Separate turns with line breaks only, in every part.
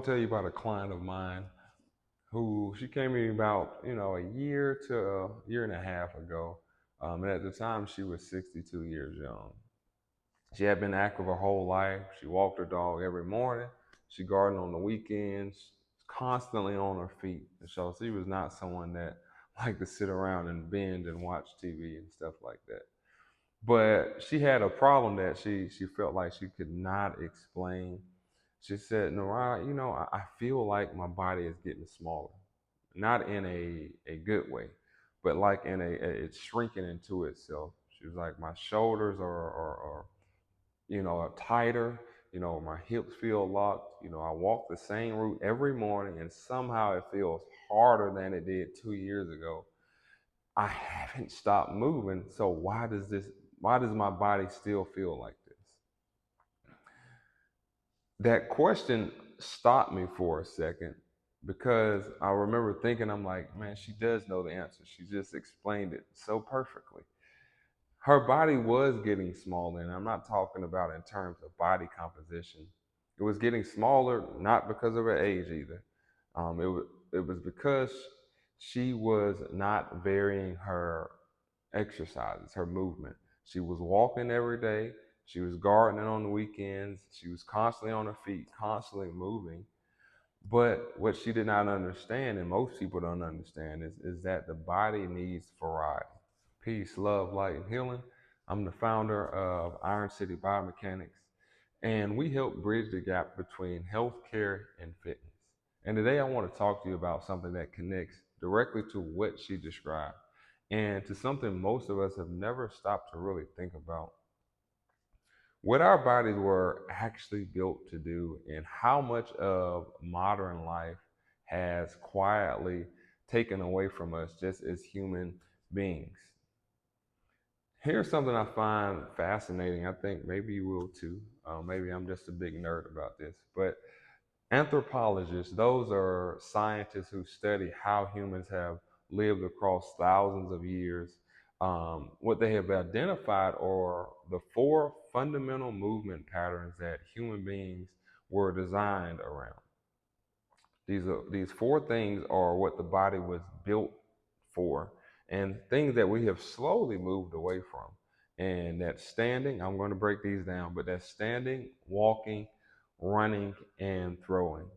tell you about a client of mine who she came to me about, a year to a year and a half ago. And at the time, she was 62 years young. She had been active her whole life. She walked her dog every morning. She gardened on the weekends, constantly on her feet. And so she was not someone that liked to sit around and binge and watch TV and stuff like that. But she had a problem that she felt like she could not explain. She said, Nariah, I feel like my body is getting smaller. Not in a good way, but like it's shrinking into itself. She was like, my shoulders are tighter. My hips feel locked. I walk the same route every morning and somehow it feels harder than it did 2 years ago. I haven't stopped moving. So why does my body still feel like this? That question stopped me for a second because I remember thinking, I'm like, man, she does know the answer. She just explained it so perfectly. Her body was getting smaller, and I'm not talking about in terms of body composition. It was getting smaller, not because of her age either. It was because she was not varying her exercises, her movement. She was walking every day. She was gardening on the weekends. She was constantly on her feet, constantly moving. But what she did not understand, and most people don't understand, is that the body needs variety. Peace, love, light, and healing. I'm the founder of Iron City Biomechanics, and we help bridge the gap between healthcare and fitness. And today I want to talk to you about something that connects directly to what she described and to something most of us have never stopped to really think about. What our bodies were actually built to do, and how much of modern life has quietly taken away from us just as human beings. Here's something I find fascinating. I think maybe you will too. Maybe I'm just a big nerd about this. But anthropologists, those are scientists who study how humans have lived across thousands of years. What they have identified are the four fundamental movement patterns that human beings were designed around. These four things are what the body was built for, and things that we have slowly moved away from. And that's standing. I'm going to break these down, but that's standing, walking, running, and throwing.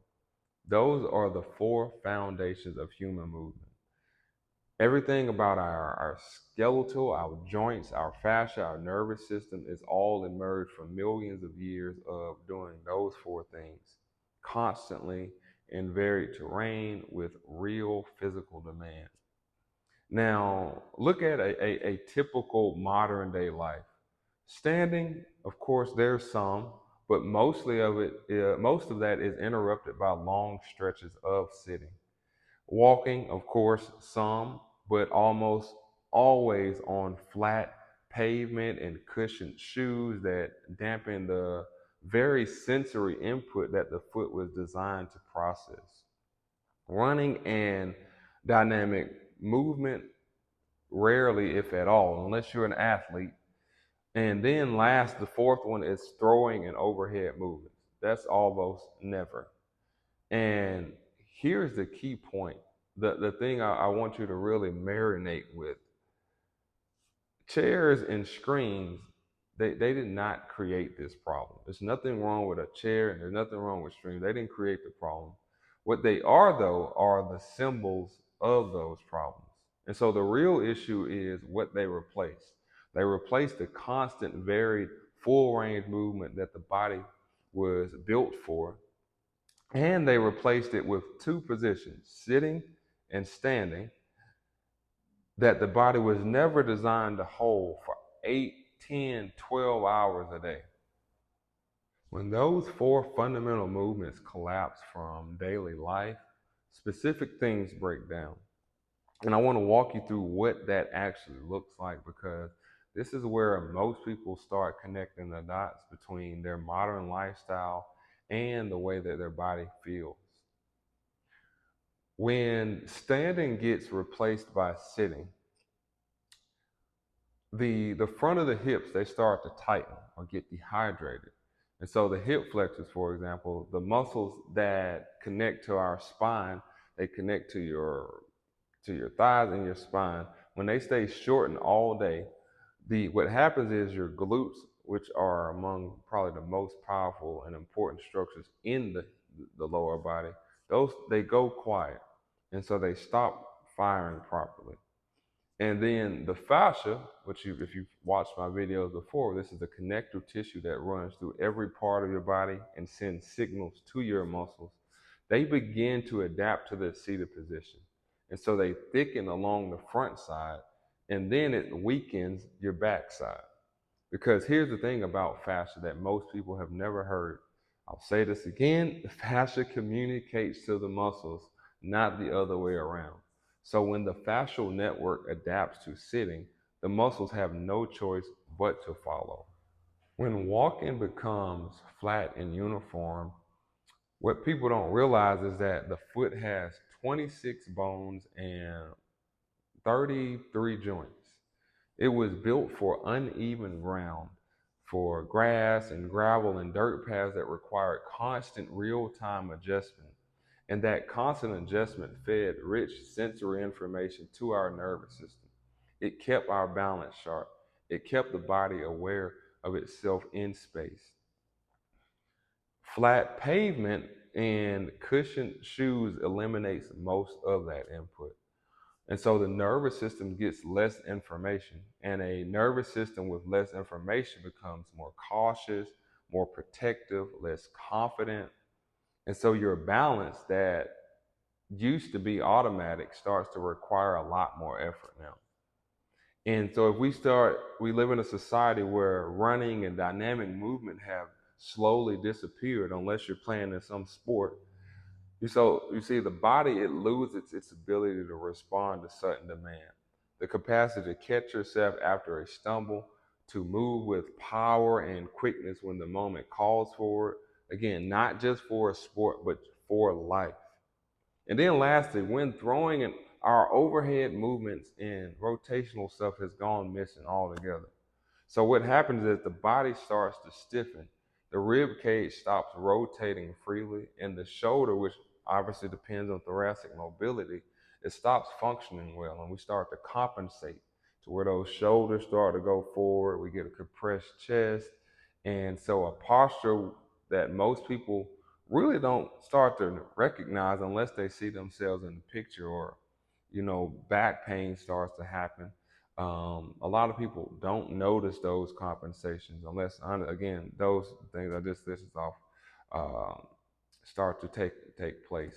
Those are the four foundations of human movement. Everything about our skeletal, our joints, our fascia, our nervous system is all emerged from millions of years of doing those four things constantly in varied terrain with real physical demand. Now, look at a typical modern day life. Standing, of course, there's some, but most of that is interrupted by long stretches of sitting. Walking, of course, some, but almost always on flat pavement and cushioned shoes that dampen the very sensory input that the foot was designed to process. Running and dynamic movement, rarely, if at all, unless you're an athlete. And then last, the fourth one is throwing and overhead movements. That's almost never. And here's the key point. The thing I want you to really marinate with. Chairs and screens, they did not create this problem. There's nothing wrong with a chair and there's nothing wrong with screens. They didn't create the problem. What they are, though, are the symbols of those problems. And so the real issue is what they replace. They replaced the constant, varied, full range movement that the body was built for, and they replaced it with two positions, sitting and standing, that the body was never designed to hold for 8, 10, 12 hours a day. When those four fundamental movements collapse from daily life, specific things break down. And I want to walk you through what that actually looks like, because this is where most people start connecting the dots between their modern lifestyle and the way that their body feels. When standing gets replaced by sitting, the front of the hips, they start to tighten or get dehydrated. And so the hip flexors, for example, the muscles that connect to our spine, they connect to your thighs and your spine. When they stay shortened all day, the what happens is your glutes, which are among probably the most powerful and important structures in the lower body, those they go quiet, and so they stop firing properly. And then the fascia, which if you've watched my videos before, this is the connective tissue that runs through every part of your body and sends signals to your muscles. They begin to adapt to the seated position. And so they thicken along the front side, and then it weakens your back side. Because here's the thing about fascia that most people have never heard. I'll say this again, the fascia communicates to the muscles, not the other way around. So when the fascial network adapts to sitting, the muscles have no choice but to follow. When walking becomes flat and uniform, what people don't realize is that the foot has 26 bones and 33 joints. It was built for uneven ground, for grass and gravel and dirt paths that required constant real-time adjustment. And that constant adjustment fed rich sensory information to our nervous system. It kept our balance sharp. It kept the body aware of itself in space. Flat pavement and cushioned shoes eliminates most of that input. And so the nervous system gets less information, and a nervous system with less information becomes more cautious, more protective, less confident. And so your balance that used to be automatic starts to require a lot more effort now. And so if we live in a society where running and dynamic movement have slowly disappeared, unless you're playing in some sport. So you see, the body, it loses its ability to respond to sudden demand, the capacity to catch yourself after a stumble, to move with power and quickness when the moment calls for it. Again, not just for a sport, but for life. And then lastly, when throwing, and our overhead movements and rotational stuff has gone missing altogether. So what happens is the body starts to stiffen, the rib cage stops rotating freely, and the shoulder, which obviously depends on thoracic mobility, it stops functioning well, and we start to compensate to where those shoulders start to go forward. We get a compressed chest, and so a posture that most people really don't start to recognize unless they see themselves in the picture, or back pain starts to happen. A lot of people don't notice those compensations unless, again, those things I just listed off uh, start to take place.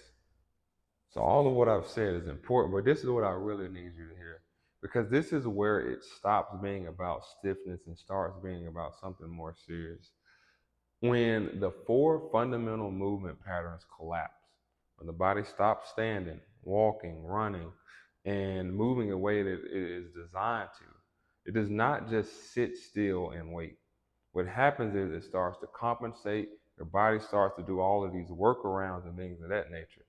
So all of what I've said is important, but this is what I really need you to hear, because this is where it stops being about stiffness and starts being about something more serious. When the four fundamental movement patterns collapse, when the body stops standing, walking, running, and moving the way that it is designed to, it does not just sit still and wait. What happens is it starts to compensate, your body starts to do all of these workarounds and things of that nature.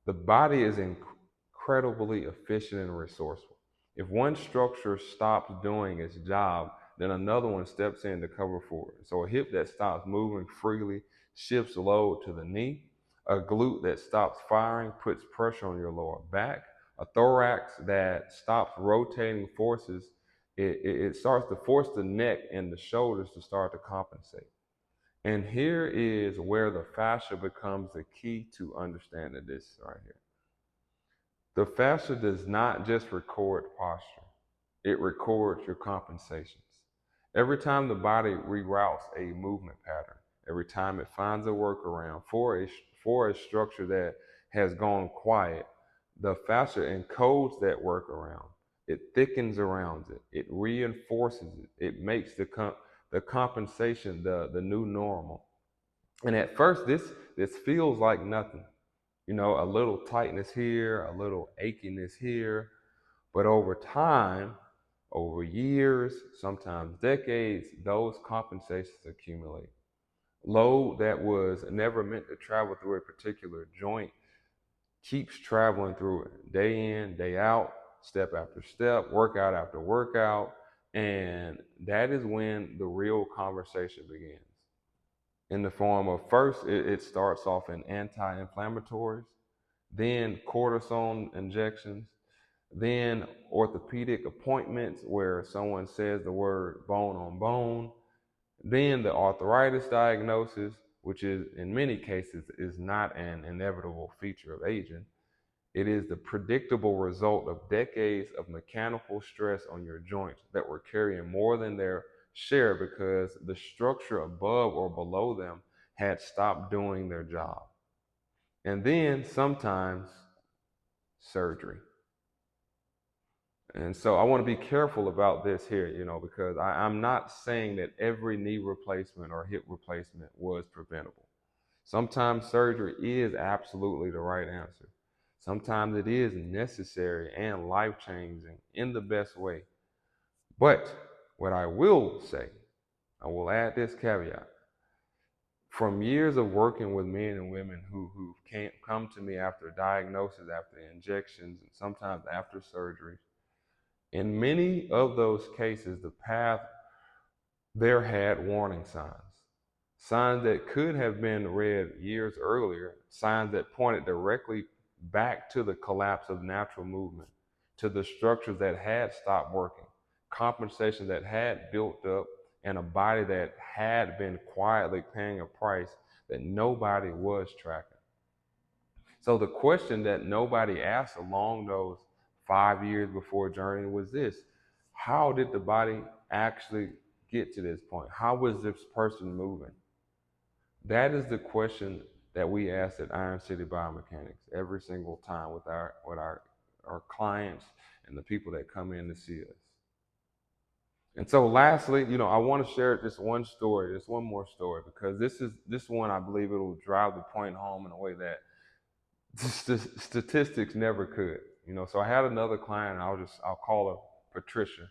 The body is incredibly efficient and resourceful. If one structure stops doing its job, then another one steps in to cover for it. So a hip that stops moving freely shifts load to the knee. A glute that stops firing puts pressure on your lower back. A thorax that stops rotating forces, it starts to force the neck and the shoulders to start to compensate. And here is where the fascia becomes the key to understanding this right here. The fascia does not just record posture, it records your compensations. Every time the body reroutes a movement pattern, every time it finds a workaround for a structure that has gone quiet, the fascia encodes that workaround. It thickens around it. It reinforces it. It makes the compensation the new normal. And at first, this feels like nothing. A little tightness here, a little achiness here. But over time, over years, sometimes decades, those compensations accumulate. Load that was never meant to travel through a particular joint keeps traveling through it, day in, day out, step after step, workout after workout. And that is when the real conversation begins. in the form of first, it starts off in anti-inflammatories, then cortisone injections, then orthopedic appointments where someone says the word bone on bone, then the arthritis diagnosis, which is in many cases is not an inevitable feature of aging. It is the predictable result of decades of mechanical stress on your joints that were carrying more than their share because the structure above or below them had stopped doing their job. And then sometimes surgery. And so I want to be careful about this here, because I'm not saying that every knee replacement or hip replacement was preventable. Sometimes surgery is absolutely the right answer. Sometimes it is necessary and life-changing in the best way. But what I will say, I will add this caveat. From years of working with men and women who can't come to me after diagnosis, after injections, and sometimes after surgery, in many of those cases, the path there had warning signs. Signs that could have been read years earlier, signs that pointed directly back to the collapse of natural movement, to the structures that had stopped working, compensation that had built up, and a body that had been quietly paying a price that nobody was tracking. So the question that nobody asked along those 5 years before journey was this: how did the body actually get to this point? How was this person moving? That is the question that we ask at Iron City Biomechanics every single time with our clients and the people that come in to see us. And so lastly, I want to share this one story, this one more story, because this one I believe it will drive the point home in a way that statistics never could. So I had another client, and I'll call her Patricia.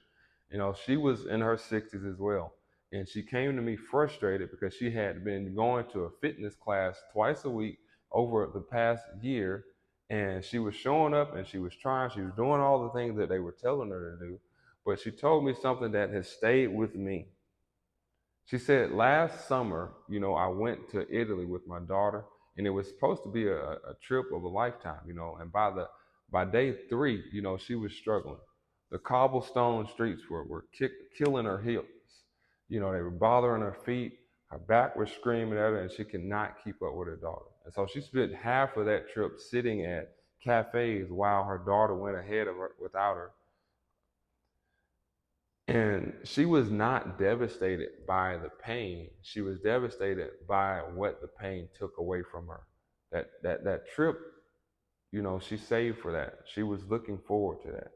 She was in her 60s as well. And she came to me frustrated because she had been going to a fitness class twice a week over the past year. And she was showing up and she was doing all the things that they were telling her to do. But she told me something that has stayed with me. She said, last summer, I went to Italy with my daughter, and it was supposed to be a trip of a lifetime, and by day three, she was struggling. The cobblestone streets were killing her hips. They were bothering her feet. Her back was screaming at her, and she could not keep up with her daughter. And so she spent half of that trip sitting at cafes while her daughter went ahead of her without her. And she was not devastated by the pain. She was devastated by what the pain took away from her. That trip, she saved for that. She was looking forward to that.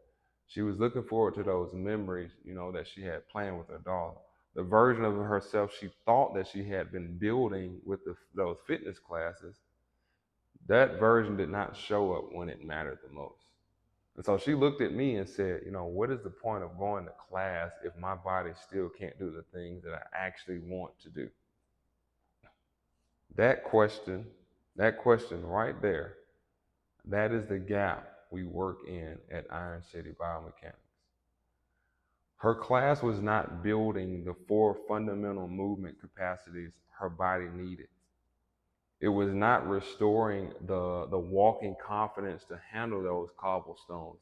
She was looking forward to those memories, that she had planned with her daughter. The version of herself she thought that she had been building with those fitness classes, that version did not show up when it mattered the most. And so she looked at me and said, what is the point of going to class if my body still can't do the things that I actually want to do? That question right there, that is the gap we work in at Iron City Biomechanics. Her class was not building the 4 fundamental movement capacities her body needed. It was not restoring the walking confidence to handle those cobblestones.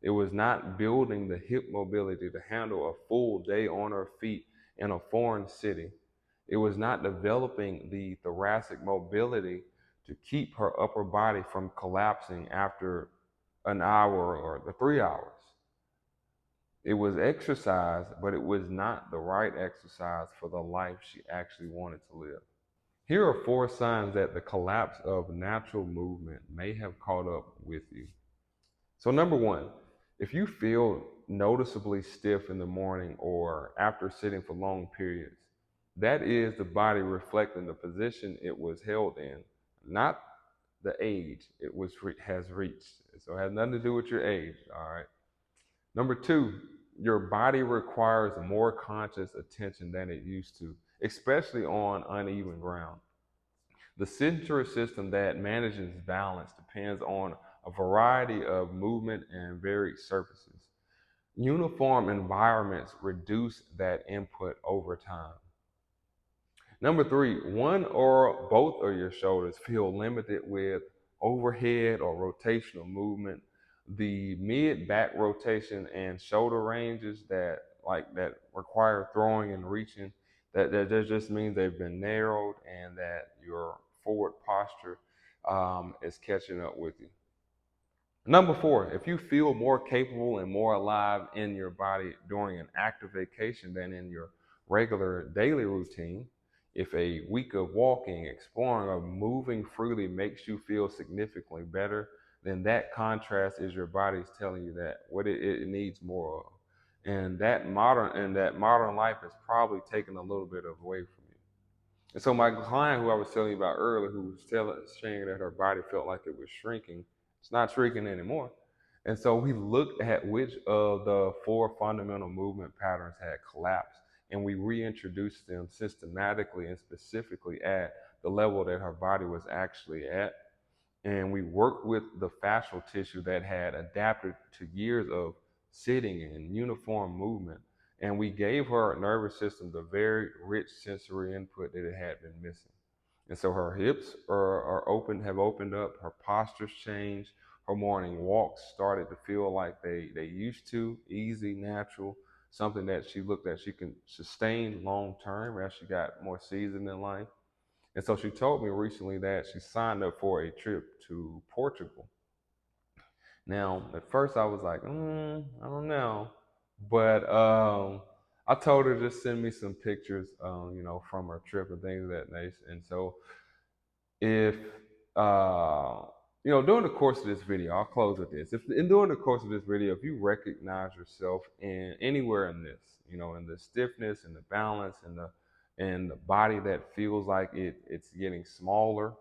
It was not building the hip mobility to handle a full day on her feet in a foreign city. It was not developing the thoracic mobility to keep her upper body from collapsing after an hour or the 3 hours. It was exercise, but it was not the right exercise for the life she actually wanted to live. Here are 4 signs that the collapse of natural movement may have caught up with you. So number 1, if you feel noticeably stiff in the morning or after sitting for long periods, that is the body reflecting the position it was held in, not the age it has reached. So it has nothing to do with your age, all right? Number 2, your body requires more conscious attention than it used to, especially on uneven ground. The sensory system that manages balance depends on a variety of movement and varied surfaces. Uniform environments reduce that input over time. Number three, one or both of your shoulders feel limited with overhead or rotational movement. The mid back rotation and shoulder ranges that require throwing and reaching, that just means they've been narrowed and that your forward posture is catching up with you. Number four, if you feel more capable and more alive in your body during an active vacation than in your regular daily routine, if a week of walking, exploring, or moving freely makes you feel significantly better, then that contrast is your body's telling you that what it needs more of. And that modern life has probably taken a little bit of away from you. And so my client who I was telling you about earlier, who was saying that her body felt like it was shrinking, it's not shrinking anymore. And so we looked at which of the four fundamental movement patterns had collapsed, and we reintroduced them systematically and specifically at the level that her body was actually at. And we worked with the fascial tissue that had adapted to years of sitting and uniform movement. And we gave her nervous system the very rich sensory input that it had been missing. And so her hips have opened up, her posture's changed, her morning walks started to feel like they used to, easy, natural, something that she looked at she can sustain long term as she got more seasoned in life. And so she told me recently that she signed up for a trip to Portugal. Now, at first I was like, I don't know. But I told her just send me some pictures, from her trip and things of that nature. And so if uh during the course of this video, I'll close with this. If and during the course of this video, if you recognize yourself in anywhere in this, in the stiffness and the balance and the body that feels like it's getting smaller,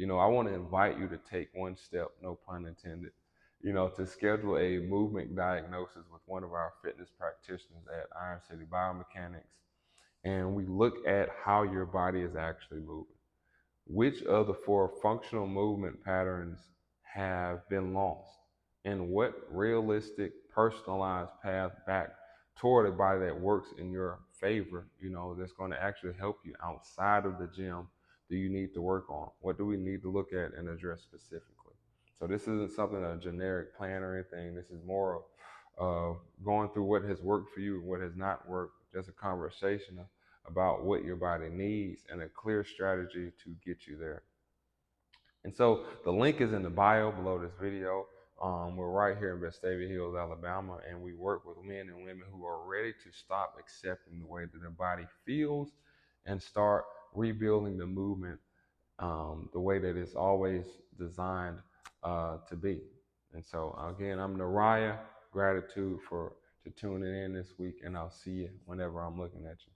I want to invite you to take one step, no pun intended, to schedule a movement diagnosis with one of our fitness practitioners at Iron City Biomechanics. And we look at how your body is actually moving. Which of the four functional movement patterns have been lost? And what realistic, personalized path back toward a body that works in your favor, that's going to actually help you outside of the gym, do you need to work on? What do we need to look at and address specifically? So this isn't something a generic plan or anything. This is more of going through what has worked for you and what has not worked, just a conversation about what your body needs and a clear strategy to get you there. And so the link is in the bio below this video. We're right here in Vestavia Hills, Alabama, and we work with men and women who are ready to stop accepting the way that their body feels and start rebuilding the movement the way that it's always designed to be. And so again, I'm Naraya. Gratitude for tuning in this week, and I'll see you whenever I'm looking at you.